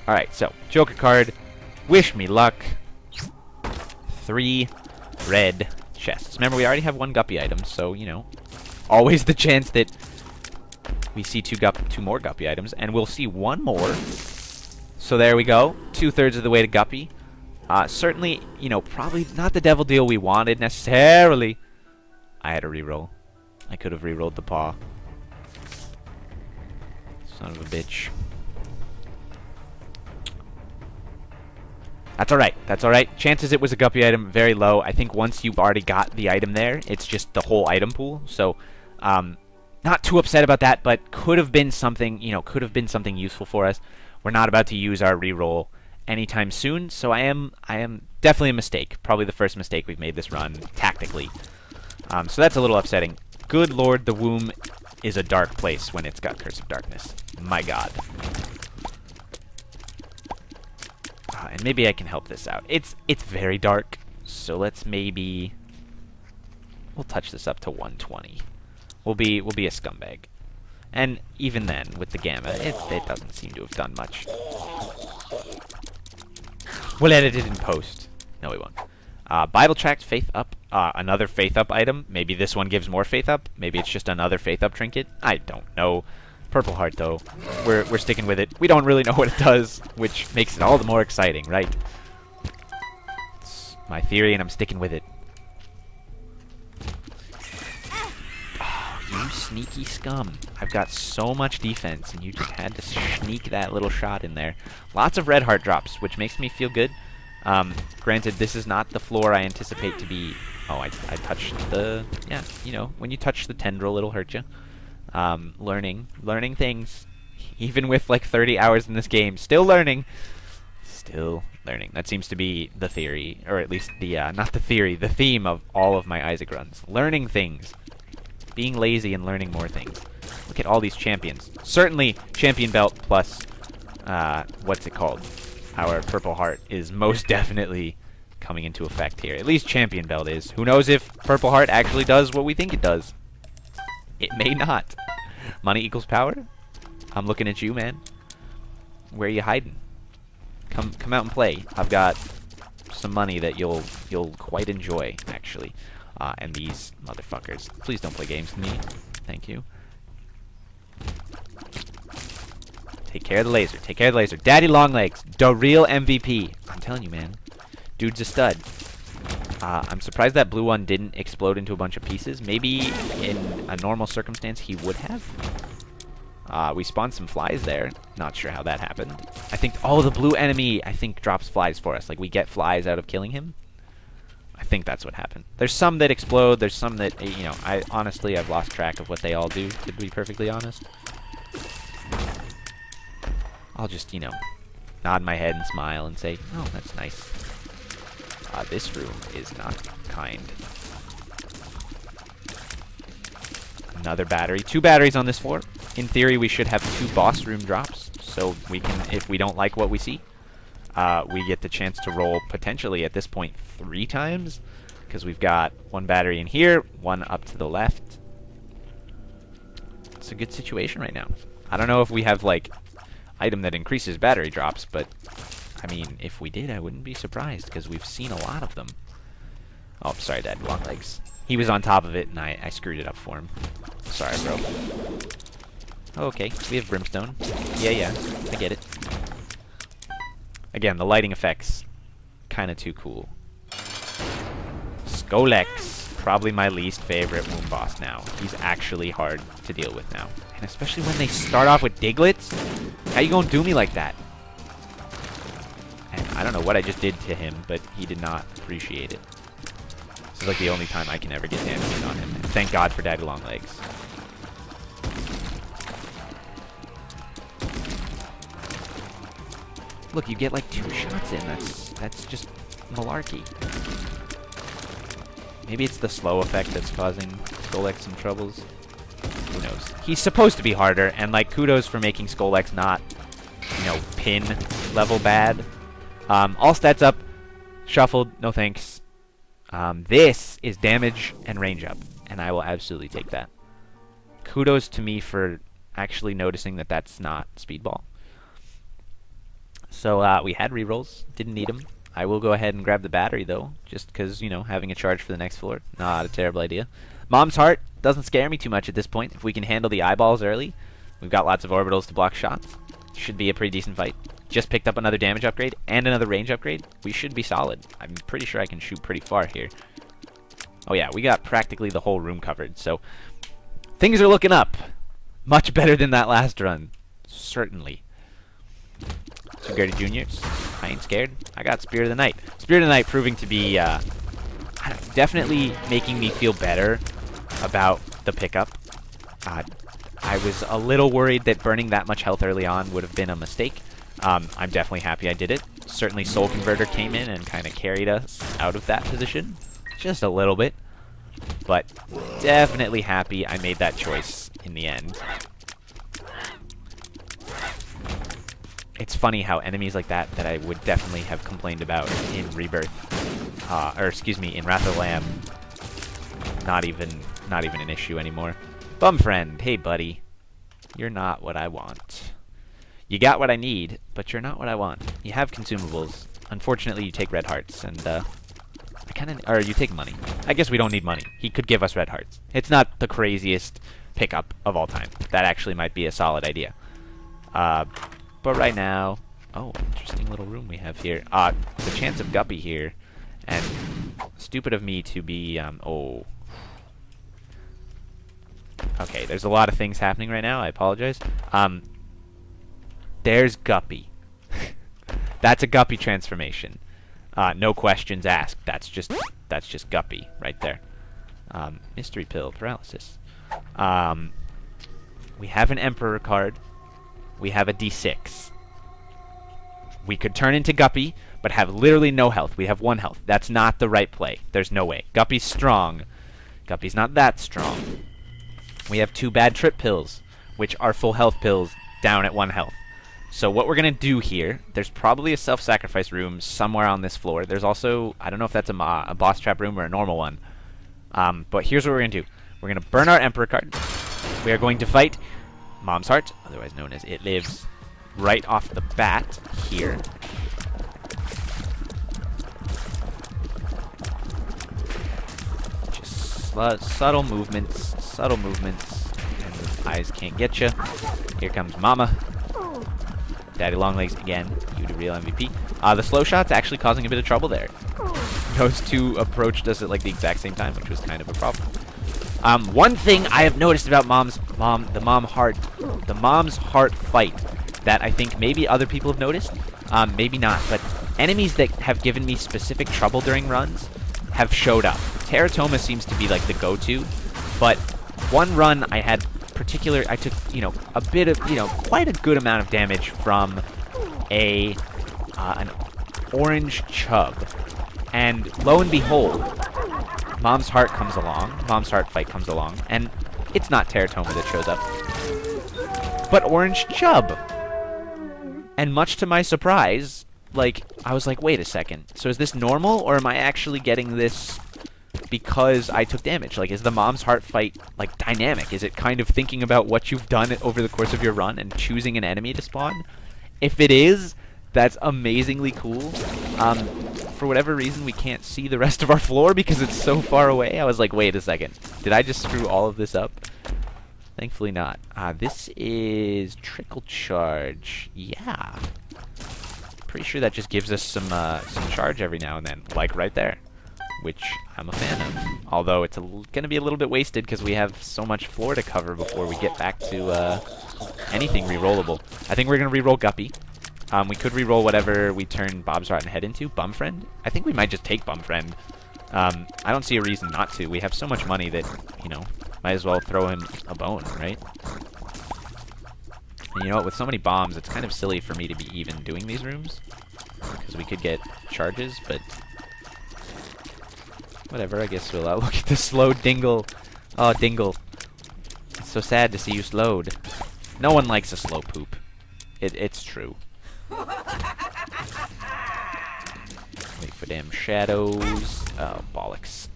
[SPEAKER 1] Alright, so Joker card. Wish me luck. 3 red chests. Remember, we already have 1 guppy item, so, always the chance that we see 2 more guppy items, and we'll see 1 more. So there we go. 2/3 of the way to guppy. Certainly, probably not the devil deal we wanted necessarily. I had a reroll. I could have rerolled the paw. Son of a bitch. That's alright. That's alright. Chances it was a guppy item, very low. I think once you've already got the item there, it's just the whole item pool. So, not too upset about that, but could have been something, could have been something useful for us. We're not about to use our reroll anytime soon, so I am definitely a mistake. Probably the first mistake we've made this run, tactically. So that's a little upsetting. Good lord, the womb is a dark place when it's got Curse of Darkness. My god. And maybe I can help this out. It's very dark, so let's maybe... We'll touch this up to 120. We'll be a scumbag. And even then, with the gamma, it doesn't seem to have done much. We'll edit it in post. No, we won't. Bible Tract, Faith Up. Another Faith Up item. Maybe this one gives more Faith Up. Maybe it's just another Faith Up trinket. I don't know. Purple Heart, though. We're sticking with it. We don't really know what it does, which makes it all the more exciting, right? It's my theory, and I'm sticking with it. Oh, you sneaky scum. I've got so much defense, and you just had to sneak that little shot in there. Lots of red heart drops, which makes me feel good. Granted, this is not the floor I anticipate to be... Oh, I touched the... Yeah, when you touch the tendril, it'll hurt you. Learning things. Even with, 30 hours in this game. Still learning. Still learning. That seems to be the theory. Or at least the, not the theory, the theme of all of my Isaac runs. Learning things. Being lazy and learning more things. Look at all these champions. Certainly, champion belt plus, what's it called? Our Purple Heart is most definitely coming into effect here. At least champion belt is. Who knows if Purple Heart actually does what we think it does. It may not. Money equals power? I'm looking at you, man. Where are you hiding? Come out and play. I've got some money that you'll quite enjoy, actually. And these motherfuckers. Please don't play games with me. Thank you. Take care of the laser. Take care of the laser. Daddy Longlegs. The real MVP. I'm telling you, man. Dude's a stud. I'm surprised that blue one didn't explode into a bunch of pieces. Maybe in a normal circumstance he would have. We spawned some flies there. Not sure how that happened. I think... Oh, the blue enemy, I think, drops flies for us. We get flies out of killing him. I think that's what happened. There's some that explode. There's some that, I've lost track of what they all do, to be perfectly honest. I'll just, you know, nod my head and smile and say, oh, that's nice. This room is not kind. Another battery. 2 batteries on this floor. In theory, we should have 2 boss room drops. So we can, if we don't like what we see, we get the chance to roll potentially at this point 3 times. Because we've got 1 battery in here, 1 up to the left. It's a good situation right now. I don't know if we have, like, item that increases battery drops, but, I mean, if we did, I wouldn't be surprised, because we've seen a lot of them. Oh, sorry, Dad. Long legs. He was on top of it, and I screwed it up for him. Sorry, bro. Okay, we have brimstone. Yeah, I get it. Again, the lighting effects, kind of too cool. Skolex, probably my least favorite moon boss now. He's actually hard to deal with now. And especially when they start off with Diglets. How you gonna do me like that? And I don't know what I just did to him, but he did not appreciate it. This is like the only time I can ever get damage on him. And thank God for Daddy Longlegs. Look, you get like 2 shots in. That's just malarkey. Maybe it's the slow effect that's causing Skolex some troubles. Who knows? He's supposed to be harder, and like kudos for making Skolex not, you know, pin level bad. All stats up, shuffled, no thanks. This is damage and range up, and I will absolutely take that. Kudos to me for actually noticing that that's not Speedball. So we had rerolls, didn't need them. I will go ahead and grab the battery though, just because, you know, having a charge for the next floor, not a terrible idea. Mom's Heart doesn't scare me too much at this point. If we can handle the eyeballs early, we've got lots of orbitals to block shots. Should be a pretty decent fight. Just picked up another damage upgrade and another range upgrade. We should be solid. I'm pretty sure I can shoot pretty far here. Oh yeah, we got practically the whole room covered, so things are looking up. Much better than that last run. Certainly. So Gertie Juniors, I ain't scared. I got Spirit of the Night. Spirit of the Night proving to be definitely making me feel better about the pickup. I was a little worried that burning that much health early on would have been a mistake. I'm definitely happy I did it. Certainly Soul Converter came in and kind of carried us out of that position. Just a little bit. But definitely happy I made that choice in the end. It's funny how enemies like that I would definitely have complained about in Rebirth, or excuse me, in Wrath of the Lamb, not even an issue anymore. Bum friend, hey buddy, you're not what I want. You got what I need, but you're not what I want. You have consumables. Unfortunately, you take red hearts, and you take money. I guess we don't need money. He could give us red hearts. It's not the craziest pickup of all time. That actually might be a solid idea. But right now, oh, interesting little room we have here. The chance of Guppy here, and stupid of me to be, oh. Okay, there's a lot of things happening right now. I apologize. There's Guppy. That's a Guppy transformation. No questions asked. That's just Guppy right there. Mystery Pill Paralysis. We have an Emperor card. We have a D6. We could turn into Guppy, but have literally no health. We have 1 health. That's not the right play. There's no way. Guppy's strong. Guppy's not that strong. We have 2 bad trip pills, which are full health pills down at 1 health. So what we're going to do here, there's probably a self-sacrifice room somewhere on this floor. There's also, I don't know if that's a boss trap room or a normal one. But here's what we're going to do. We're going to burn our Emperor card. We are going to fight Mom's Heart, otherwise known as It Lives, right off the bat here. Just subtle movements, and the eyes can't get you. Here comes Mama. Daddy Longlegs again, you the real MVP. The slow shot's actually causing a bit of trouble there. Those 2 approached us at like the exact same time, which was kind of a problem. One thing I have noticed about the Mom's Heart fight that I think maybe other people have noticed, maybe not, but enemies that have given me specific trouble during runs have showed up. Teratoma seems to be like the go-to, but one run I had particular, I took, you know, a bit of, you know, quite a good amount of damage from an orange chub. And lo and behold, Mom's Heart comes along, Mom's Heart fight comes along, and it's not Teratoma that shows up, but orange chub. And much to my surprise, like, I was like, wait a second, so is this normal, or am I actually getting this because I took damage? Like, is the Mom's Heart fight, like, dynamic? Is it kind of thinking about what you've done over the course of your run and choosing an enemy to spawn? If it is, that's amazingly cool. For whatever reason, we can't see the rest of our floor because it's so far away. I was like, wait a second, did I just screw all of this up? Thankfully not. This is Trickle Charge. Yeah. Pretty sure that just gives us some charge every now and then, like right there, which I'm a fan of. Although it's going to be a little bit wasted because we have so much floor to cover before we get back to anything rerollable. I think we're going to reroll Guppy. We could reroll whatever we turn Bob's Rotten Head into. Bumfriend? I think we might just take Bumfriend. I don't see a reason not to. We have so much money that, you know, might as well throw him a bone, right? And you know what? With so many bombs, it's kind of silly for me to be even doing these rooms, because we could get charges, but whatever. I guess we'll look at the slow Dingle. Oh, Dingle. It's so sad to see you slowed. No one likes a slow poop. It's true. Wait for damn shadows. Oh, bollocks.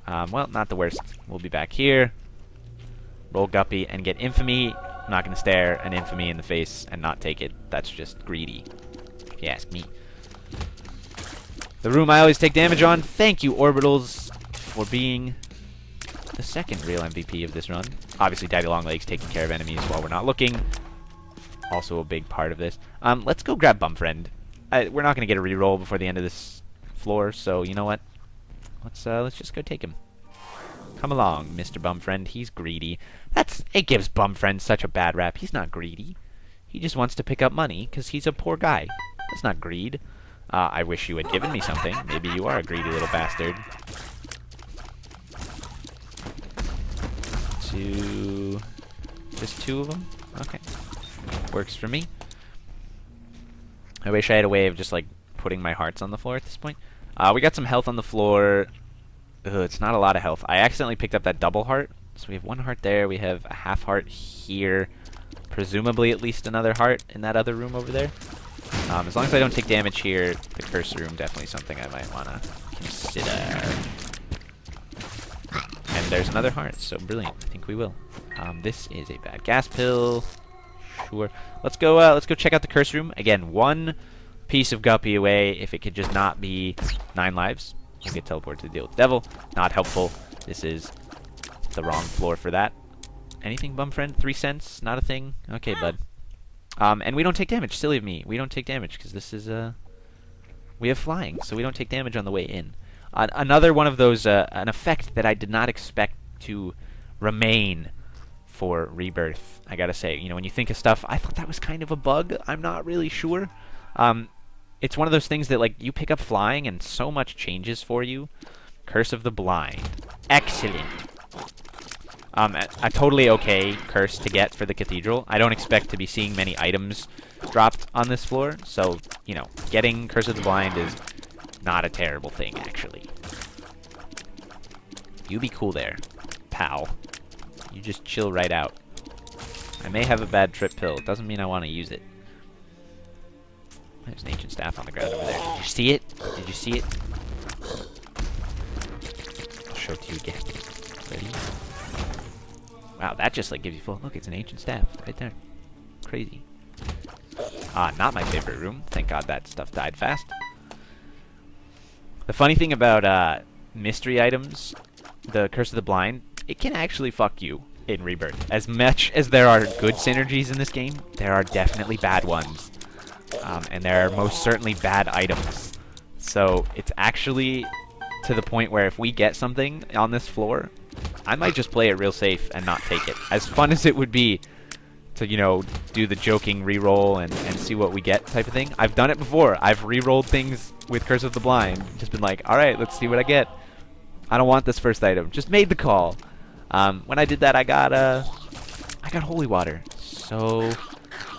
[SPEAKER 1] Well, not the worst. We'll be back here. Roll Guppy and get Infamy. I'm not going to stare an Infamy in the face and not take it. That's just greedy, if you ask me. The room I always take damage on. Thank you, Orbitals, for being the second real MVP of this run. Obviously, Daddy Longlegs taking care of enemies while we're not looking. Also a big part of this. Let's go grab Bumfriend. We're not going to get a reroll before the end of this floor, so you know what? Let's just go take him. Come along, Mr. Bumfriend. He's greedy. It gives Bumfriend such a bad rap. He's not greedy. He just wants to pick up money because he's a poor guy. That's not greed. I wish you had given me something. Maybe you are a greedy little bastard. Just two of them? Okay. Works for me. I wish I had a way of just, like, putting my hearts on the floor at this point. We got some health on the floor. It's not a lot of health. I accidentally picked up that double heart. So we have one heart there. We have a half heart here. Presumably at least another heart in that other room over there. As long as I don't take damage here, the curse room definitely something I might want to consider. And there's another heart, so brilliant. I think we will. This is a bad gas pill. Sure. Let's go check out the curse room. Again, one piece of Guppy away. If it could just not be 9 lives, we'll get teleported to the deal with the devil. Not helpful. This is the wrong floor for that. Anything, Bumfriend? 3 cents? Not a thing? Okay, bud. And we don't take damage. Silly of me. We don't take damage because this is, we have flying, so we don't take damage on the way in. Another one of those, an effect that I did not expect to remain for Rebirth. I gotta say, you know, when you think of stuff, I thought that was kind of a bug. I'm not really sure. It's one of those things that, like, you pick up flying and so much changes for you. Curse of the Blind. Excellent. A totally okay curse to get for the Cathedral. I don't expect to be seeing many items dropped on this floor, so, you know, getting Curse of the Blind is not a terrible thing, actually. You be cool there, pal. You just chill right out. I may have a bad trip pill. It doesn't mean I want to use it. There's an ancient staff on the ground over there. Did you see it? Did you see it? I'll show it to you again. Ready? Wow, that just, like, gives you full... Look, it's an ancient staff right there. Crazy. Not my favorite room. Thank God that stuff died fast. The funny thing about mystery items, the Curse of the Blind, it can actually fuck you in Rebirth. As much as there are good synergies in this game, there are definitely bad ones. And there are most certainly bad items. So it's actually to the point where if we get something on this floor, I might just play it real safe and not take it. As fun as it would be to, you know, do the joking reroll and see what we get type of thing. I've done it before. I've re-rolled things with Curse of the Blind. Just been like, alright, let's see what I get. I don't want this first item. Just made the call. When I did that, I got holy water. So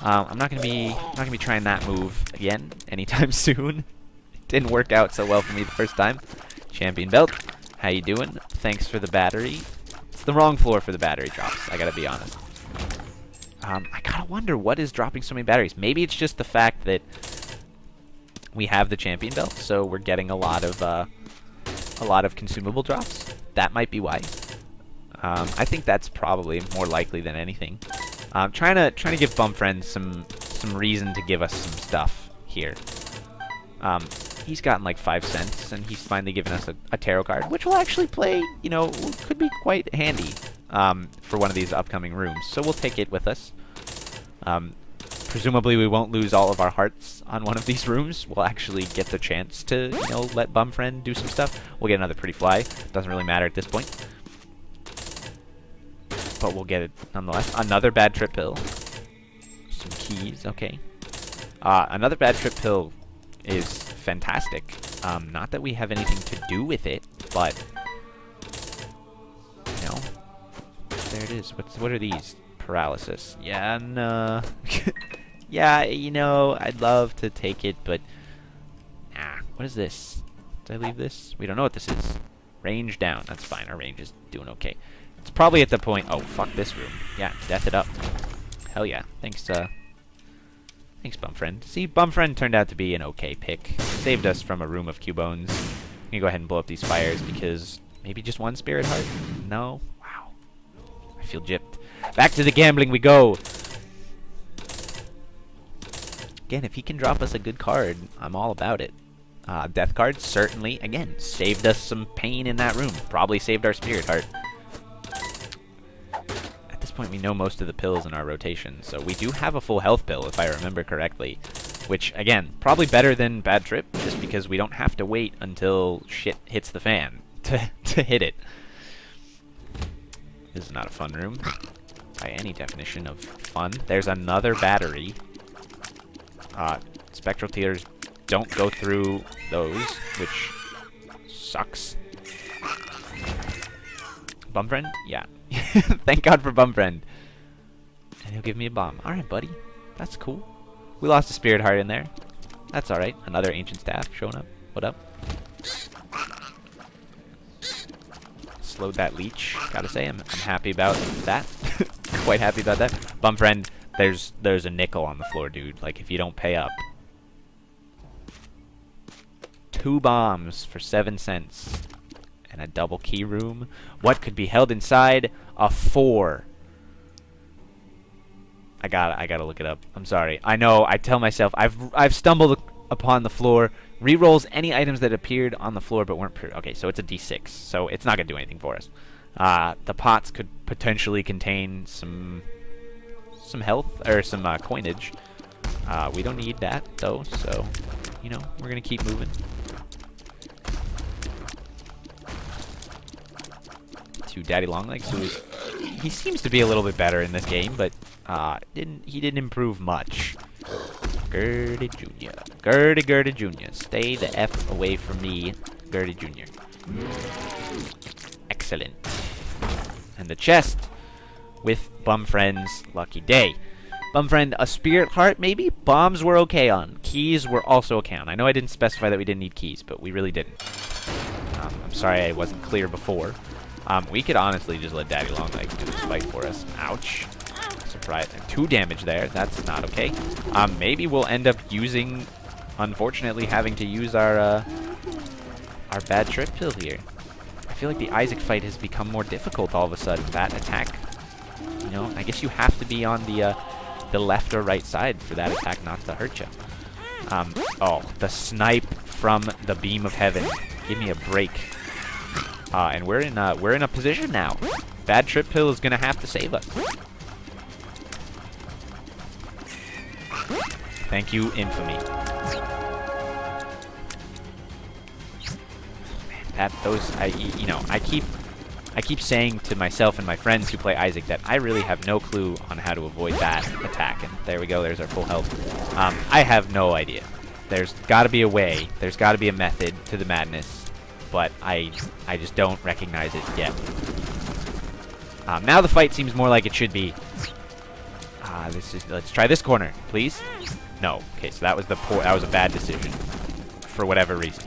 [SPEAKER 1] I'm not gonna be trying that move again anytime soon. It didn't work out so well for me the first time. Champion belt, how you doing? Thanks for the battery. It's the wrong floor for the battery drops. I gotta be honest. I gotta wonder what is dropping so many batteries. Maybe it's just the fact that we have the champion belt, so we're getting a lot of consumable drops. That might be why. I think that's probably more likely than anything. Trying to give Bumfriend some reason to give us some stuff here. He's gotten like 5 cents, and he's finally given us a tarot card, which will actually play, you know, could be quite handy for one of these upcoming rooms. So we'll take it with us. Presumably we won't lose all of our hearts on one of these rooms. We'll actually get the chance to, you know, let Bumfriend do some stuff. We'll get another pretty fly. Doesn't really matter at this point. But we'll get it nonetheless. Another bad trip pill. Some keys, okay. Another bad trip pill is fantastic. Not that we have anything to do with it, but you know, there it is. What are these? Paralysis. Yeah, no. Yeah, you know, I'd love to take it, but nah. What is this? Did I leave this? We don't know what this is. Range down. That's fine. Our range is doing okay. It's probably at the point. Oh, fuck this room. Yeah, death it up. Hell yeah. Thanks, thanks, Bumfriend. See, Bumfriend turned out to be an okay pick. Saved us from a room of Cubones. I'm gonna go ahead and blow up these fires because maybe just one Spirit Heart? No? Wow. I feel gypped. Back to the gambling we go. Again, if he can drop us a good card, I'm all about it. Death card, certainly. Again, saved us some pain in that room. Probably saved our Spirit Heart. At this point, we know most of the pills in our rotation, so we do have a full health pill, if I remember correctly. Which, again, probably better than Bad Trip, just because we don't have to wait until shit hits the fan to hit it. This is not a fun room, by any definition of fun. There's another battery. Spectral Theaters don't go through those, which sucks. Bumfriend? Yeah. Thank God for Bumfriend. And he'll give me a bomb. Alright, buddy. That's cool. We lost a Spirit Heart in there. That's alright. Another Ancient Staff showing up. What up? Slowed that leech. Gotta say, I'm happy about that. Quite happy about that. Bumfriend, there's a nickel on the floor, dude. Like, if you don't pay up. 2 bombs for 7 cents. And a double key room. What could be held inside? A 4. I gotta look it up. I'm sorry. I know, I tell myself, I've stumbled upon the floor. Rerolls any items that appeared on the floor but weren't... Okay, so it's a D6. So it's not gonna do anything for us. The pots could potentially contain some health, or some coinage. We don't need that, though, so, you know, we're gonna keep moving. To Daddy Longlegs, he seems to be a little bit better in this game, but he didn't improve much. Gertie Jr. Gertie Jr. Stay the F away from me, Gertie Jr. Excellent. And the chest with Bumfriend's lucky day. Bumfriend, a Spirit Heart maybe? Bombs were okay on. Keys were also okay on. I know I didn't specify that we didn't need keys, but we really didn't. I'm sorry I wasn't clear before. We could honestly just let Daddy Longlegs do this fight for us. Ouch. Surprise. 2 damage there. That's not okay. Maybe we'll end up using, unfortunately, having to use our bad trip pill here. I feel like the Isaac fight has become more difficult all of a sudden. That attack, you know, I guess you have to be on the left or right side for that attack not to hurt you. Oh, the snipe from the beam of heaven. Give me a break. And we're in a position now. Bad trip pill is gonna have to save us. Thank you, Infamy. I keep saying to myself and my friends who play Isaac that I really have no clue on how to avoid that attack. And there we go. There's our full health. I have no idea. There's got to be a way. There's got to be a method to the madness. But I just don't recognize it yet. Now the fight seems more like it should be. Let's try this corner, please. No. Okay, so that was that was a bad decision for whatever reason.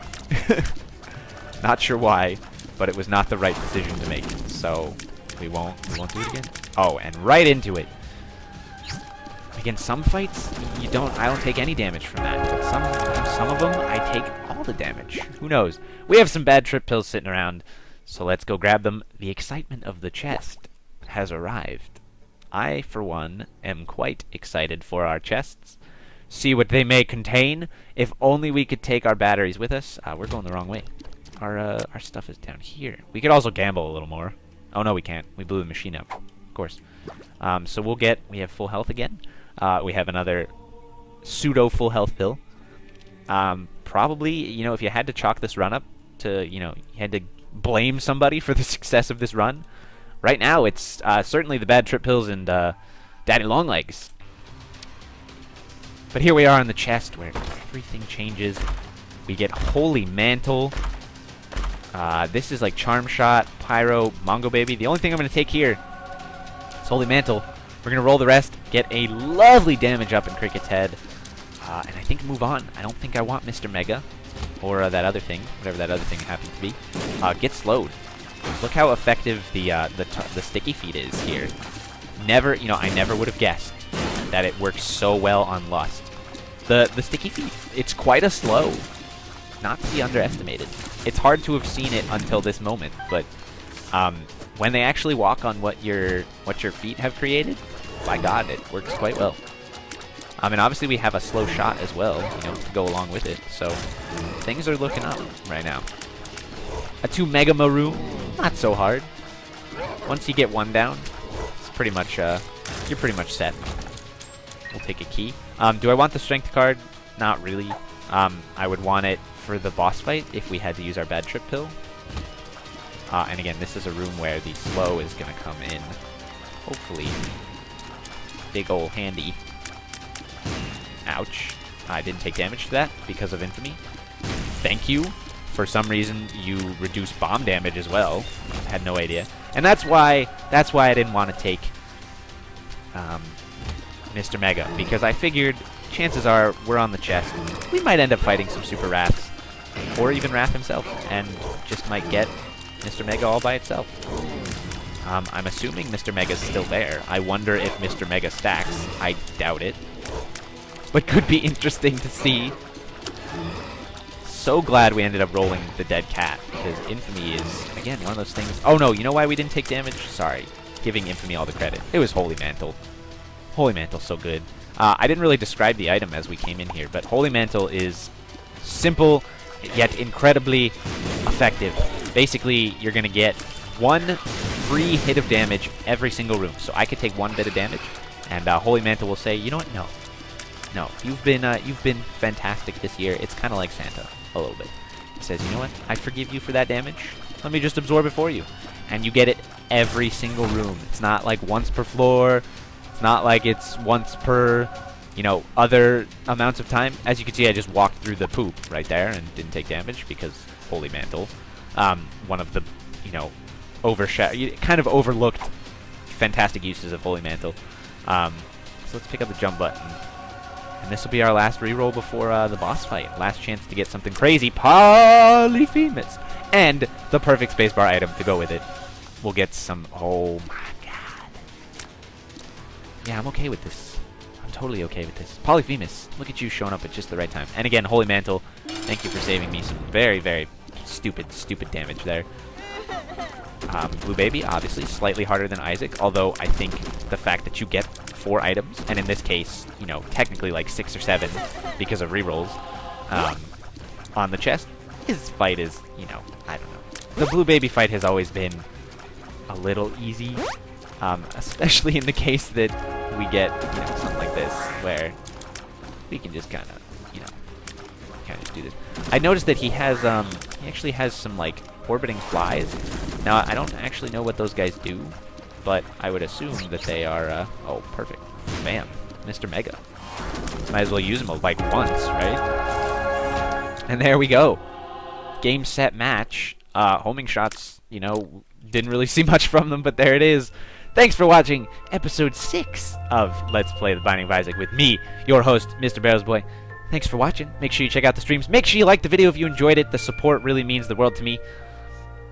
[SPEAKER 1] Not sure why, but it was not the right decision to make. So we won't do it again. Oh, and right into it. Again, some fights I don't take any damage from that. But some of them I take all the damage. Who knows? We have some bad trip pills sitting around, so let's go grab them. The excitement of the chest has arrived. I, for one, am quite excited for our chests. See what they may contain. If only we could take our batteries with us. We're going the wrong way. Our stuff is down here. We could also gamble a little more. Oh no, we can't. We blew the machine up. Of course. So we have full health again. We have another pseudo full health pill. Probably, if you had to chalk this run up to, you had to blame somebody for the success of this run. Right now, it's certainly the bad trip pills and Daddy Longlegs. But here we are on the chest where everything changes. We get Holy Mantle. This is like Charm Shot, Pyro, Mongo Baby. The only thing I'm going to take here is Holy Mantle. We're going to roll the rest, get a lovely damage up in Cricket's head, and I think move on. I don't think I want Mr. Mega or that other thing, whatever that other thing happens to be. Get slowed. Look how effective the sticky feet is here. I never would have guessed that it works so well on Lust. The sticky feet, it's quite a slow, not to be underestimated. It's hard to have seen it until this moment, but when they actually walk on what your feet have created, by God, it works quite well. And obviously we have a slow shot as well, to go along with it. So things are looking up right now. A 2 Mega Maroon, not so hard. Once you get one down, it's pretty much you're pretty much set. We'll take a key. Do I want the strength card? Not really. I would want it for the boss fight if we had to use our bad trip pill. And again, this is a room where the slow is going to come in. Hopefully. Big ol' handy. Ouch. I didn't take damage to that because of infamy. Thank you. For some reason, you reduce bomb damage as well. I had no idea. And that's why I didn't want to take Mr. Mega, because I figured chances are we're on the chest. We might end up fighting some Super Wraths, or even Wrath himself, and just might get Mr. Mega all by itself. I'm assuming Mr. Mega's still there. I wonder if Mr. Mega stacks. I doubt it. But could be interesting to see. So glad we ended up rolling the dead cat, because Infamy is, again, one of those things. Oh no, you know why we didn't take damage? Sorry. Giving Infamy all the credit. It was Holy Mantle. Holy Mantle's so good. I didn't really describe the item as we came in here, but Holy Mantle is simple, yet incredibly effective. Basically, you're going to get one free hit of damage every single room. So I could take one bit of damage, and Holy Mantle will say, you know what? No, you've been fantastic this year. It's kind of like Santa, a little bit. He says, you know what? I forgive you for that damage. Let me just absorb it for you. And you get it every single room. It's not like once per floor. It's not like it's once per, other amounts of time. As you can see, I just walked through the poop right there and didn't take damage because Holy Mantle. One of the, kind of overlooked fantastic uses of Holy Mantle. So let's pick up the jump button. And this will be our last reroll before the boss fight. Last chance to get something crazy. Polyphemus! And the perfect spacebar item to go with it. We'll get some... Oh my god. Yeah, I'm okay with this. I'm totally okay with this. Polyphemus, look at you showing up at just the right time. And again, Holy Mantle, thank you for saving me some very, very stupid damage there. Blue Baby, obviously, slightly harder than Isaac, although I think the fact that you get 4 items, and in this case, technically like 6 or 7 because of rerolls, on the chest, his fight is, I don't know. The Blue Baby fight has always been a little easy, especially in the case that we get, something like this, where we can just kind of do this. I noticed that he has, he actually has some, orbiting flies. Now, I don't actually know what those guys do, but I would assume that they are, oh, perfect. Bam. Mr. Mega. Might as well use him, once, right? And there we go. Game, set, match. Homing shots, Didn't really see much from them, but there it is. Thanks for watching episode 6 of Let's Play The Binding of Isaac with me, your host, Mr. BarrowsBOY. Thanks for watching. Make sure you check out the streams. Make sure you like the video if you enjoyed it. The support really means the world to me.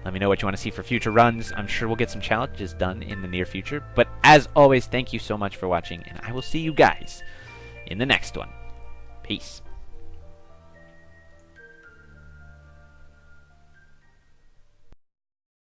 [SPEAKER 1] Let me know what you want to see for future runs. I'm sure we'll get some challenges done in the near future. But as always, thank you so much for watching, and I will see you guys in the next one. Peace.